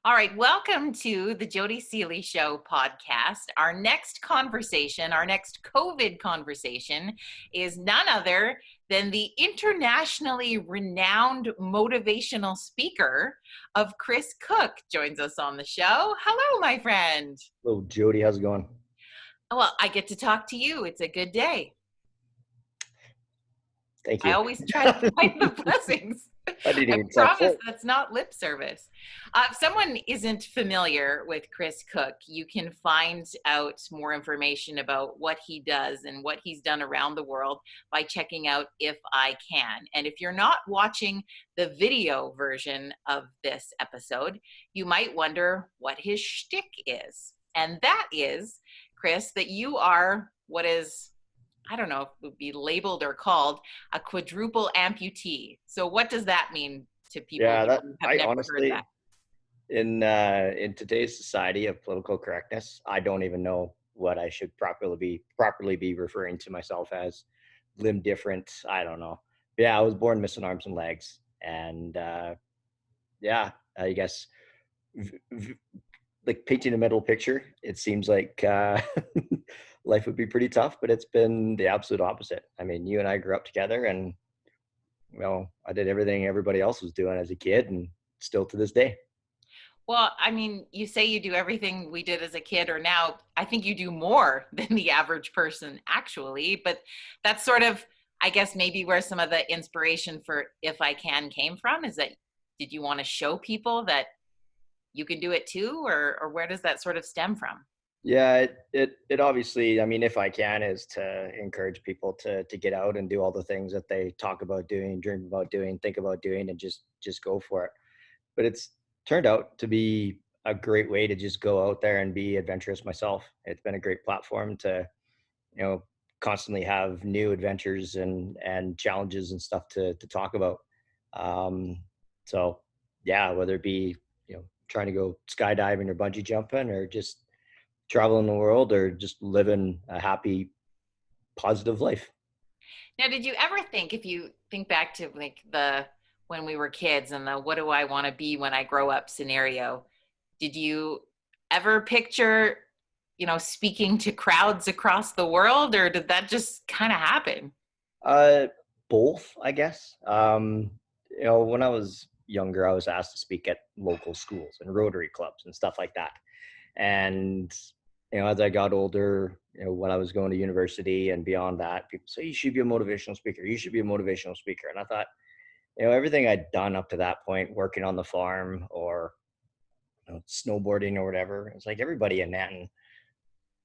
All right, welcome to the Jody Seeley Show Podcast. Our next conversation, our next COVID conversation, is none other than the internationally renowned motivational speaker of Chris Koch joins us on the show. Hello, my friend. Hello, Jody. How's it going? Well, I get to talk to you. It's a good day. Thank you. I always try to find the blessings. I didn't even promise that's not lip service. If someone isn't familiar with Chris Koch, you can find out more information about what he does and what he's done around the world by checking out If I Can. And if you're not watching the video version of this episode, you might wonder what his shtick is. And that is, Chris, that you are what is, I don't know if it would be labeled or called, a quadruple amputee. So what does that mean to people who have never honestly heard that? In today's society of political correctness, I don't even know what I should properly be referring to myself as. Limb different, I don't know. Yeah, I was born missing arms and legs, and I guess like painting a mental picture, it seems like life would be pretty tough, but it's been the absolute opposite. I mean, you and I grew up together, and I did everything everybody else was doing as a kid, and still to this day. Well, I mean, you say you do everything we did as a kid, or now I think you do more than the average person actually, but that's sort of, I guess, maybe where some of the inspiration for If I Can came from. Is that, did you want to show people that you can do it too, or where does that sort of stem from? Yeah, it obviously, I mean, If I Can is to encourage people to get out and do all the things that they talk about doing, dream about doing, think about doing, and just go for it. But it's turned out to be a great way to just go out there and be adventurous myself. It's been a great platform to, constantly have new adventures and challenges and stuff to talk about. So yeah, whether it be, trying to go skydiving or bungee jumping or just traveling the world or just living a happy, positive life. Now, did you ever think, if you think back to like when we were kids and the what do I want to be when I grow up scenario, did you ever picture, speaking to crowds across the world, or did that just kind of happen? Both, I guess. When I was younger, I was asked to speak at local schools and Rotary clubs and stuff like that. And, as I got older, when I was going to university and beyond that, people say, you should be a motivational speaker. You should be a motivational speaker. And I thought, everything I'd done up to that point, working on the farm or snowboarding or whatever, it's like everybody in Nanton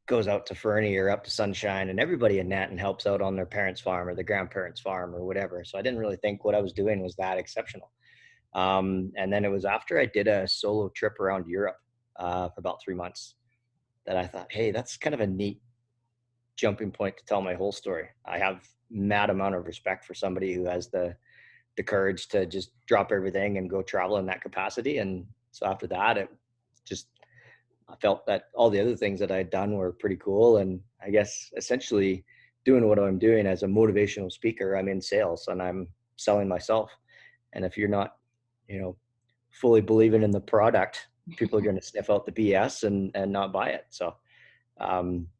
goes out to Fernie or up to Sunshine, and everybody in Nanton helps out on their parents' farm or their grandparents' farm or whatever. So I didn't really think what I was doing was that exceptional. And then it was after I did a solo trip around Europe for about 3 months that I thought, hey, that's kind of a neat jumping point to tell my whole story. I have mad amount of respect for somebody who has the courage to just drop everything and go travel in that capacity. And so after that, I felt that all the other things that I'd done were pretty cool. And I guess essentially doing what I'm doing as a motivational speaker, I'm in sales and I'm selling myself. And if you're not, fully believing in the product, people are going to sniff out the BS and not buy it. So,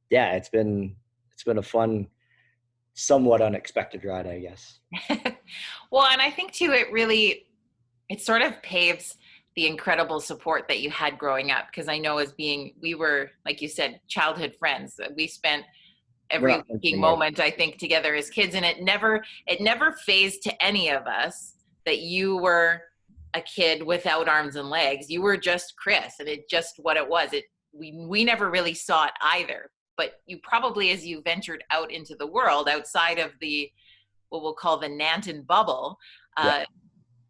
it's been a fun, somewhat unexpected ride, I guess. Well, and I think too, it sort of paves the incredible support that you had growing up. Because I know we were, like you said, childhood friends. We spent every waking moment, I think, together as kids. And it never phased to any of us that you were a kid without arms and legs. You were just Chris, and it just what it was. We never really saw it either. But you probably, as you ventured out into the world outside of what we'll call the Nanton bubble,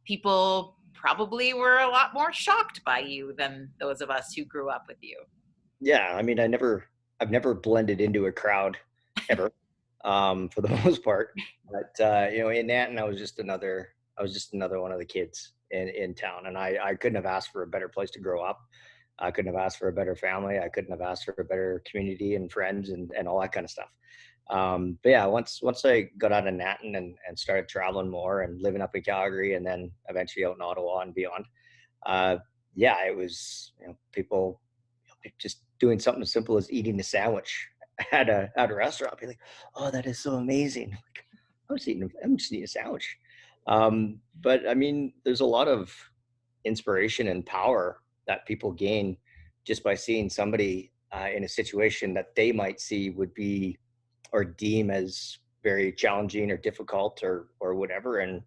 people probably were a lot more shocked by you than those of us who grew up with you. Yeah, I mean, I've never blended into a crowd ever, for the most part. But in Nanton, I was just another one of the kids in town, and I couldn't have asked for a better place to grow up. I couldn't have asked for a better family. I couldn't have asked for a better community and friends and all that kind of stuff. But yeah, once I got out of Nanton and started traveling more and living up in Calgary and then eventually out in Ottawa and beyond, yeah, it was, people just doing something as simple as eating a sandwich at a restaurant. Be like, oh, that is so amazing. Like, I'm just eating a sandwich. But I mean, there's a lot of inspiration and power that people gain just by seeing somebody in a situation that they might see would be or deem as very challenging or difficult or whatever. And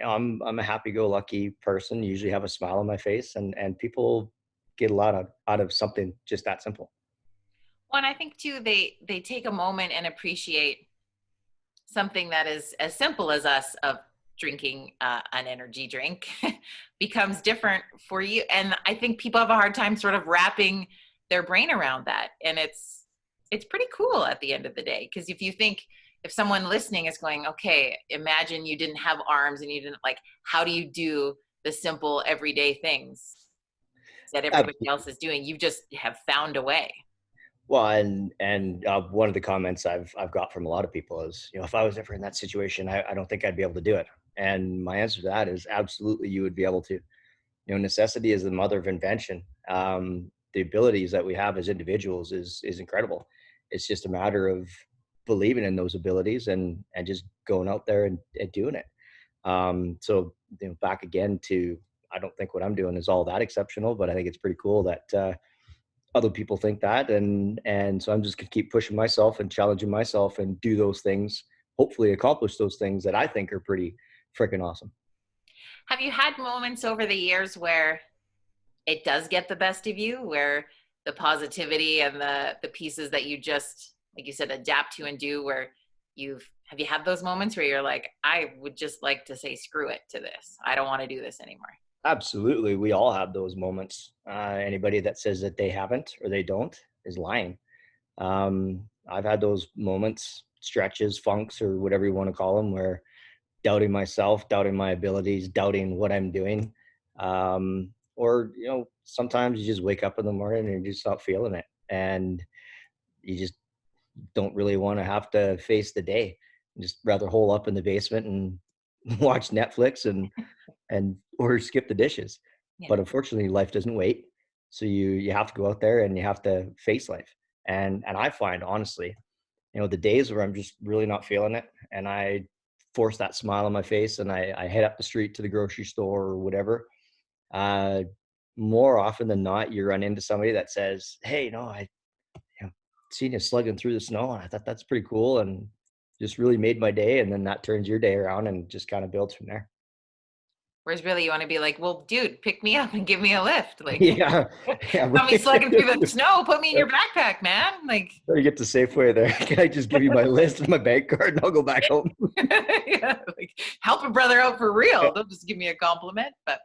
I'm a happy-go-lucky person. Usually have a smile on my face, and people get a lot out of something just that simple. Well, and I think too, they take a moment and appreciate something that is as simple as us of drinking an energy drink becomes different for you. And I think people have a hard time sort of wrapping their brain around that. And it's pretty cool at the end of the day. Because if someone listening is going, okay, imagine you didn't have arms and you didn't, like, how do you do the simple everyday things that everybody else is doing? You just have found a way. Well, and one of the comments I've got from a lot of people is, if I was ever in that situation, I don't think I'd be able to do it. And my answer to that is absolutely, you would be able to. Necessity is the mother of invention. The abilities that we have as individuals is incredible. It's just a matter of believing in those abilities and just going out there and doing it. So back again to, I don't think what I'm doing is all that exceptional, but I think it's pretty cool that other people think that, and so I'm just gonna keep pushing myself and challenging myself and do those things, hopefully accomplish those things that I think are pretty freaking awesome. Have you had moments over the years where it does get the best of you, where the positivity and the pieces that you just, like you said, adapt to and do, where have you had those moments where you're like, I would just like to say screw it to this, I don't want to do this anymore? Absolutely, we all have those moments. Anybody that says that they haven't or they don't is lying. I've had those moments, stretches, funks, or whatever you want to call them, where doubting myself, doubting my abilities, doubting what I'm doing. Or, sometimes you just wake up in the morning and you just not feeling it. And you just don't really want to have to face the day. You just rather hole up in the basement and watch Netflix and or skip the dishes. Yeah. But unfortunately, life doesn't wait. So you have to go out there and you have to face life. And I find, honestly, the days where I'm just really not feeling it and I force that smile on my face and I head up the street to the grocery store or whatever, more often than not, you run into somebody that says, hey, I seen you slugging through the snow and I thought that's pretty cool and just really made my day. And then that turns your day around and just kind of builds from there. Whereas really you want to be like, well, dude, pick me up and give me a lift. Like, Yeah. got me slugging through the snow, put me in your backpack, man. Like, you get to Safeway there. Can I just give you my list and my bank card and I'll go back home? yeah, like, help a brother out for real. Don't just give me a compliment. But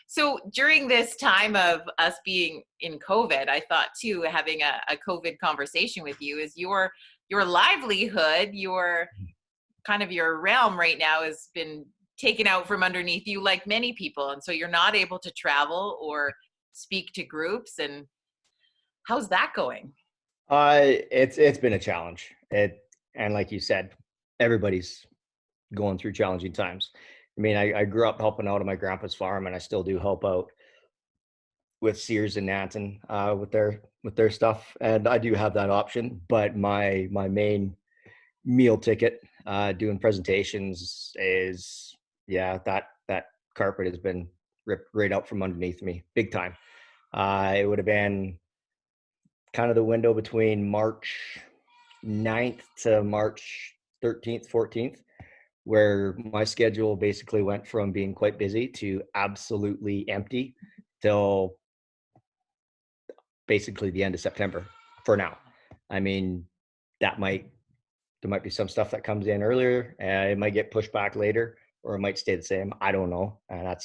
so during this time of us being in COVID, I thought too, having a COVID conversation with you is your livelihood, your kind of your realm right now has been taken out from underneath you, like many people. And so you're not able to travel or speak to groups. And how's that going? It's been a challenge. And like you said, everybody's going through challenging times. I mean, I grew up helping out on my grandpa's farm, and I still do help out with Sears and Nanton with their stuff, and I do have that option. But my main meal ticket, doing presentations, is that carpet has been ripped right out from underneath me, big time. It would have been kind of the window between March 9th to March 13th, 14th, where my schedule basically went from being quite busy to absolutely empty till basically the end of September for now. I mean, there might be some stuff that comes in earlier and it might get pushed back later, or it might stay the same. I don't know. And I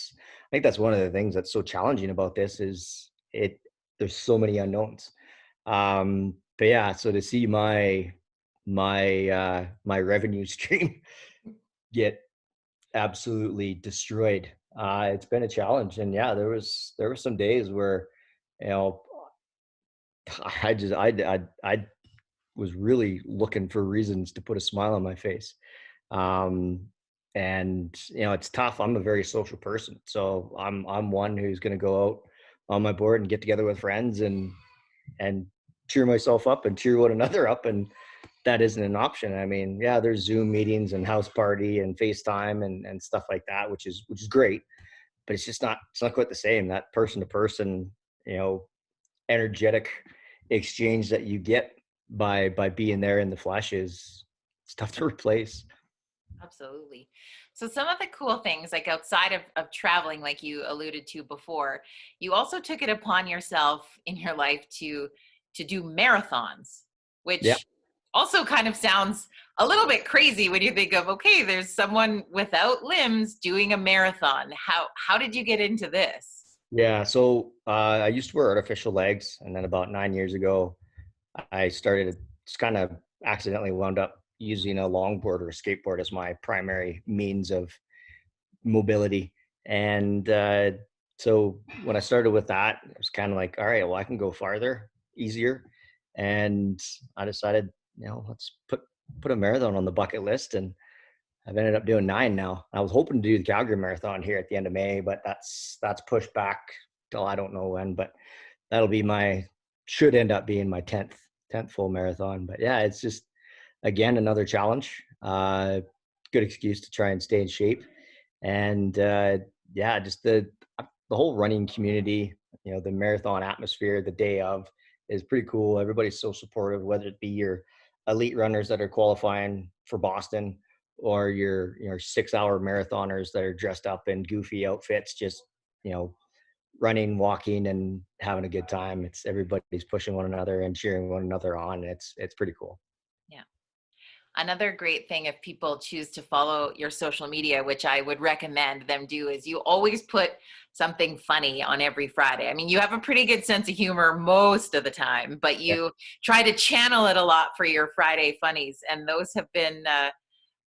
think that's one of the things that's so challenging about this is there's so many unknowns. But yeah, so to see my revenue stream get absolutely destroyed, it's been a challenge. And yeah, there were some days where, you know, I was really looking for reasons to put a smile on my face. And it's tough. I'm a very social person, so I'm one who's going to go out on my board and get together with friends and cheer myself up and cheer one another up. And that isn't an option. I mean, yeah, there's Zoom meetings and house party and FaceTime and stuff like that, which is great, but it's not quite the same. That person to person, energetic exchange that you get by being there in the flesh it's tough to replace. Absolutely. So some of the cool things, like outside of traveling, like you alluded to before, you also took it upon yourself in your life to do marathons, Yeah. which also kind of sounds a little bit crazy when you think of, okay, there's someone without limbs doing a marathon. How did you get into this? Yeah. So I used to wear artificial legs, and then about 9 years ago, I started just kind of accidentally wound up using a longboard or a skateboard as my primary means of mobility. And so when I started with that, it was kind of like, all right, well, I can go farther, easier. And I decided, let's put a marathon on the bucket list. And I've ended up doing 9 now. I was hoping to do the Calgary Marathon here at the end of May, but that's pushed back till I don't know when. But that'll be should end up being my 10th full marathon. But yeah, it's just, again, another challenge. Good excuse to try and stay in shape. And yeah, just the whole running community, the marathon atmosphere the day of is pretty cool. Everybody's so supportive, whether it be your elite runners that are qualifying for Boston or your 6-hour marathoners that are dressed up in goofy outfits, just running, walking, and having a good time. It's everybody's pushing one another and cheering one another on. It's pretty cool. Yeah. Another great thing, if people choose to follow your social media, which I would recommend them do, is you always put something funny on every Friday. I mean, you have a pretty good sense of humor most of the time, but you try to channel it a lot for your Friday funnies. And those have been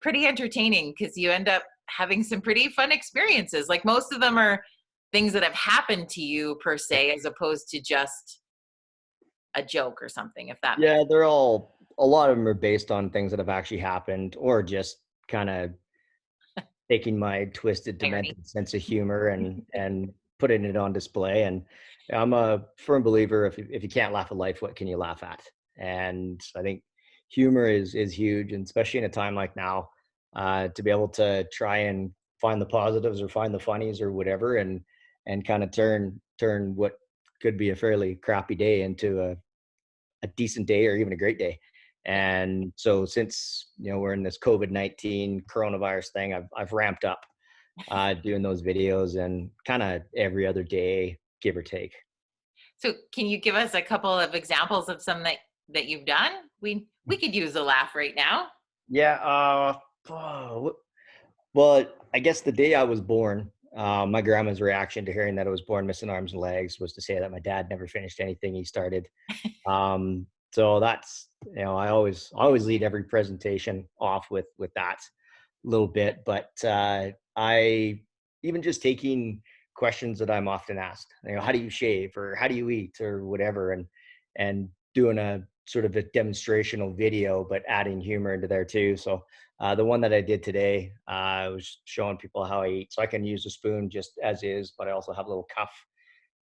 pretty entertaining because you end up having some pretty fun experiences. Like most of them are things that have happened to you per se, as opposed to just a joke or something, if that makes sense. They're a lot of them are based on things that have actually happened, or just kind of taking my twisted, Irony. demented sense of humor and putting it on display. And I'm a firm believer, if you can't laugh at life, what can you laugh at? And I think humor is huge, and especially in a time like now, to be able to try and find the positives or find the funnies or whatever, and kind of turn what could be a fairly crappy day into a decent day or even a great day. And so since we're in this COVID-19 coronavirus thing, I've ramped up doing those videos, and kind of every other day, give or take. So can you give us a couple of examples of some that you've done? We could use a laugh right now. Yeah. Well, I guess the day I was born, my grandma's reaction to hearing that I was born missing arms and legs was to say that my dad never finished anything he started. So that's, I always lead every presentation off with that little bit. But I even just taking questions that I'm often asked, how do you shave, or how do you eat, or whatever, and doing a sort of a demonstrational video, but adding humor into there too. So the one that I did today, I was showing people how I eat. So I can use a spoon just as is, but I also have a little cuff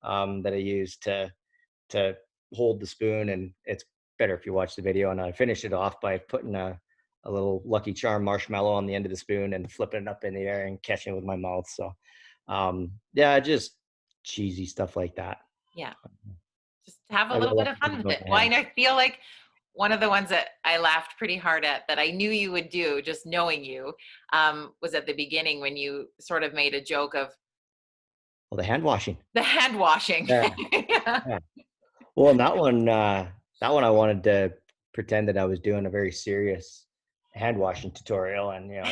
that I use to hold the spoon, and it's better if you watch the video. And I finished it off by putting a little Lucky Charm marshmallow on the end of the spoon and flipping it up in the air and catching it with my mouth. So yeah, just cheesy stuff like that. Yeah. Just have a I got little a bit lot of of fun things with going it. in my Well, head. and I feel like one of the ones that I laughed pretty hard at, that I knew you would do, just knowing you, was at the beginning when you sort of made a joke of Well, the hand washing. the hand washing. Yeah. Yeah. Yeah. Well, and that one I wanted to pretend that I was doing a very serious hand washing tutorial, and you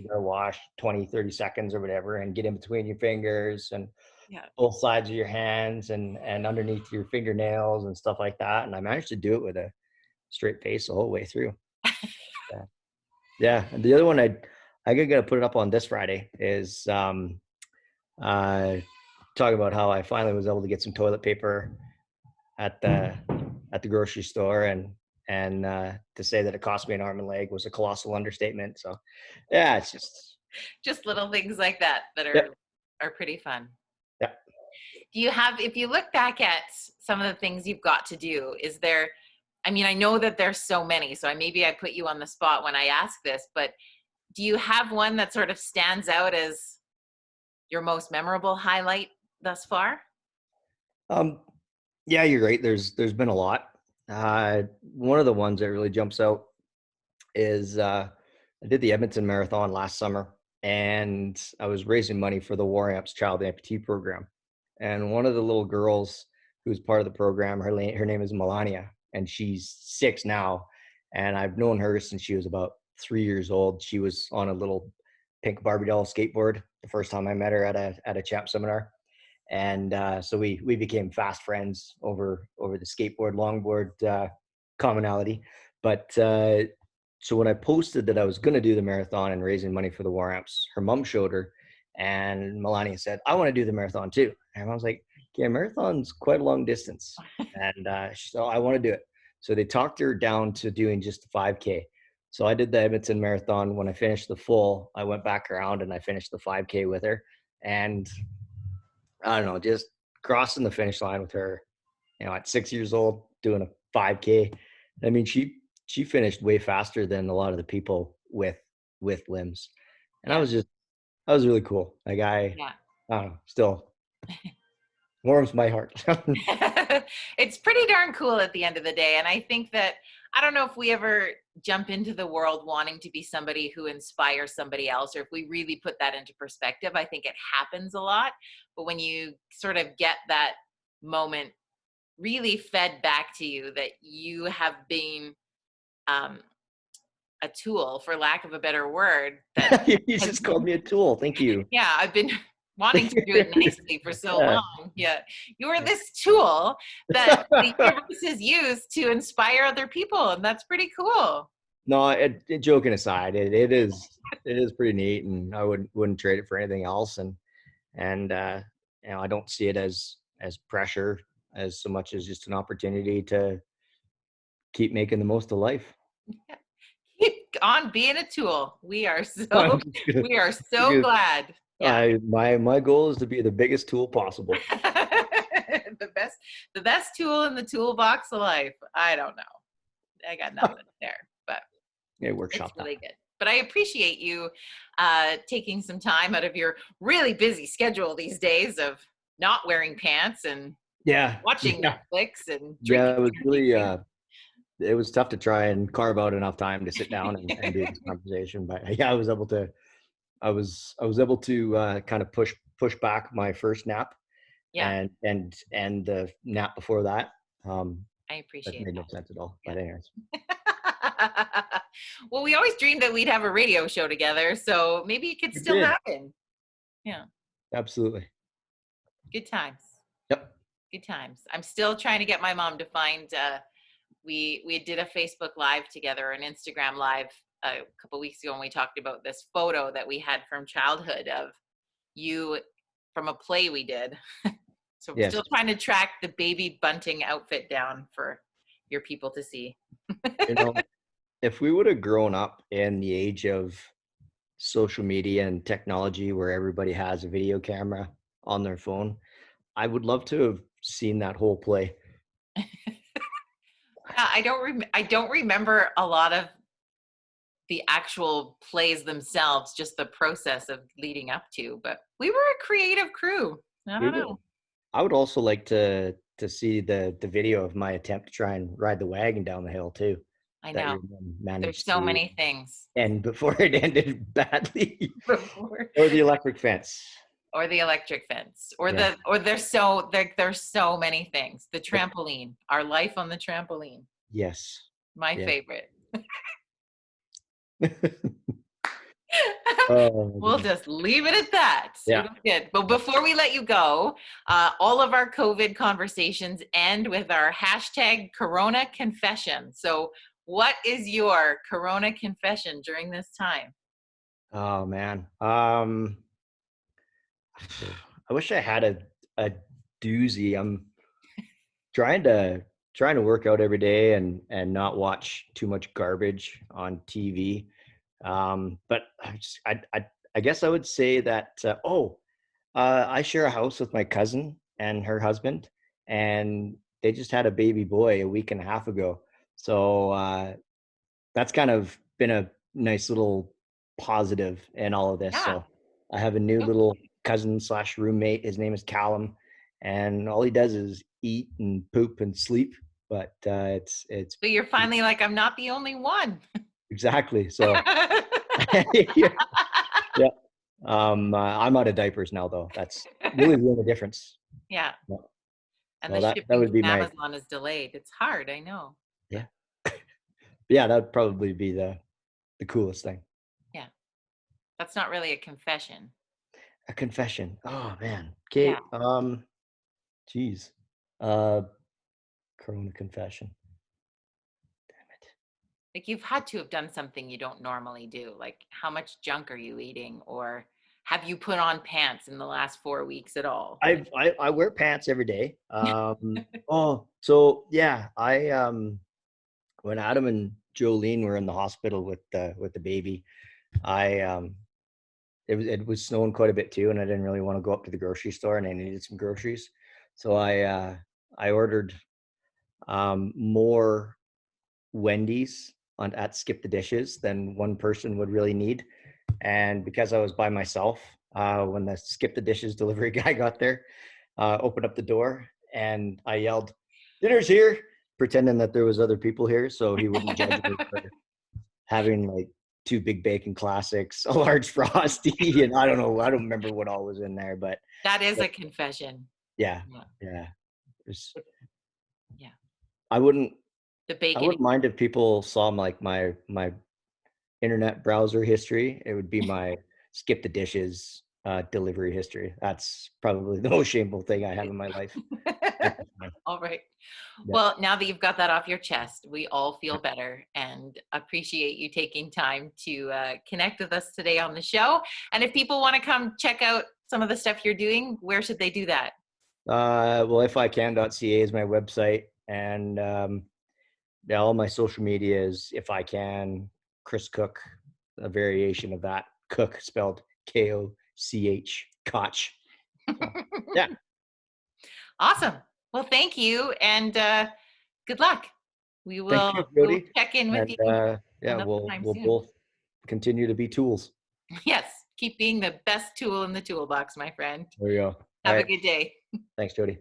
gotta wash 20, 30 seconds or whatever, and get in between your fingers and Yeah. both sides of your hands and underneath your fingernails and stuff like that. And I managed to do it with a straight face the whole way through. Yeah. Yeah. And the other one I gotta put it up on this Friday is uh talk about how I finally was able to get some toilet paper at the grocery store, and to say that it cost me an arm and leg was a colossal understatement. So yeah, it's just Just little things like that yep, are pretty fun. yeah. Do you have, if you look back at some of the things you've got to do, is there, I mean, I know that there's so many, so maybe I put you on the spot when I ask this, but do you have one that sort of stands out as your most memorable highlight thus far? Um, yeah, you're right. There's been a lot. One of the ones that really jumps out is I did the Edmonton Marathon last summer, and I was raising money for the War Amps Child Amputee program. And one of the little girls who's part of the program, her name is Melania, and she's 6 now. And I've known her since she was about 3 years old. She was on a little pink Barbie doll skateboard the first time I met her at a CHAP seminar. And so we became fast friends over the skateboard longboard commonality. But so when I posted that I was going to do the marathon and raising money for the War Amps, her mom showed her, and Melania said, "I want to do the marathon too." And I was like, "Okay, a marathon's quite a long distance," and she said, "Oh, I want to do it." So they talked her down to doing just a 5K. So I did the Edmonton Marathon. When I finished the full, I went back around and I finished the 5K with her. And I don't know, just crossing the finish line with her, at 6 years old, doing a 5K. I mean, she finished way faster than a lot of the people with limbs. And Yeah. that was really cool. Like I don't know, still warms my heart. It's pretty darn cool at the end of the day. And I think that, I don't know if we ever jump into the world wanting to be somebody who inspires somebody else, or if we really put that into perspective. I think it happens a lot. But when you sort of get that moment really fed back to you that you have been a tool, for lack of a better word, that You just called me a tool. Thank you. yeah, I've been wanting to do it nicely for so long. Yeah, you are this tool that the universe has used to inspire other people, and that's pretty cool. No, joking aside, it is pretty neat, and I wouldn't trade it for anything else. And I don't see it as pressure as so much as just an opportunity to keep making the most of life. Keep on being a tool. We are I'm so just gonna, we are so glad. Yeah. my goal is to be the biggest tool possible. The best tool in the toolbox of life. I don't know. I got nothing there, but Workshop it's really good. But I appreciate you taking some time out of your really busy schedule these days of not wearing pants and watching Netflix and drinking. It was really it was tough to try and carve out enough time to sit down and do this conversation. But yeah, I was able to kind of push back my first nap. Yeah. And the nap before that. I appreciate that made no that. sense at all. But anyways. Well, we always dreamed that we'd have a radio show together, so maybe it could still happen. Yeah. Absolutely. Good times. Yep. Good times. I'm still trying to get my mom to find, we did a Facebook Live together, an Instagram Live a couple weeks ago, and we talked about this photo that we had from childhood of you from a play we did. So we're still trying to track the baby bunting outfit down for your people to see. If we would have grown up in the age of social media and technology where everybody has a video camera on their phone, I would love to have seen that whole play. I don't remember a lot of the actual plays themselves, just the process of leading up to, but we were a creative crew. I don't know. I would also like to see the video of my attempt to try and ride the wagon down the hill too. I know. There's so many things. And before it ended badly. Or the electric fence. Or the electric fence. Or there's so many things. The trampoline. Our life on the trampoline. Yes. My favorite. We'll just leave it at that. Yeah. Good. But before we let you go, all of our COVID conversations end with our hashtag Corona confession. So what is your Corona confession during this time? Oh man. I wish I had a doozy. I'm trying to work out every day and not watch too much garbage on TV. But I guess I would say that, I share a house with my cousin, and her husband, and they just had a baby boy a week and a half ago. So that's kind of been a nice little positive in all of this. Yeah. So I have a new Oh, little cousin slash roommate. His name is Callum, and all he does is eat and poop and sleep. But it's so you're finally like, I'm not the only one. exactly so. Yeah. Yeah. I'm out of diapers now, though. That's really the only difference. Yeah. Yeah. And So the that shipping would be from my, Amazon is delayed. It's hard, I know. yeah. Yeah, that would probably be the coolest thing. Yeah. That's not really a confession. A confession. Oh man. Yeah. Okay. Geez. Uh, Corona confession. Damn it. Like you've had to have done something you don't normally do. Like how much junk are you eating? Or have you put on pants in the last 4 weeks at all? I wear pants every day. Oh, so yeah, when Adam and Jolene were in the hospital with the baby, I it was snowing quite a bit too, and I didn't really want to go up to the grocery store, and I needed some groceries, so I ordered more Wendy's on at Skip the Dishes than one person would really need. And because I was by myself, when the Skip the Dishes delivery guy got there, opened up the door, and I yelled, "Dinner's here!" pretending that there was other people here, so he wouldn't judge me for having like two big bacon classics, a large frosty, and I don't know, I don't remember what all was in there, but That is a confession. yeah, Yeah. yeah. It's, Yeah. I wouldn't The I bacon. wouldn't mind if people saw like my internet browser history. It would be my skip the dishes delivery history. That's probably the most shameful thing I have in my life at this time. All right. Yeah. Well, now that you've got that off your chest, we all feel better and appreciate you taking time to connect with us today on the show. And if people want to come check out some of the stuff you're doing, where should they do that? Well, ifican.ca is my website, and yeah, all my social media is if I can Chris Koch, a variation of that. Cook spelled Koch, Koch. So, yeah. Awesome. Well, thank you and good luck. Thank you, We'll Jody. check in with And you yeah, another we'll time we'll soon. both continue to be tools. Yes, keep being the best tool in the toolbox, my friend. There we go. All Have a right. good day. Thanks, Jody.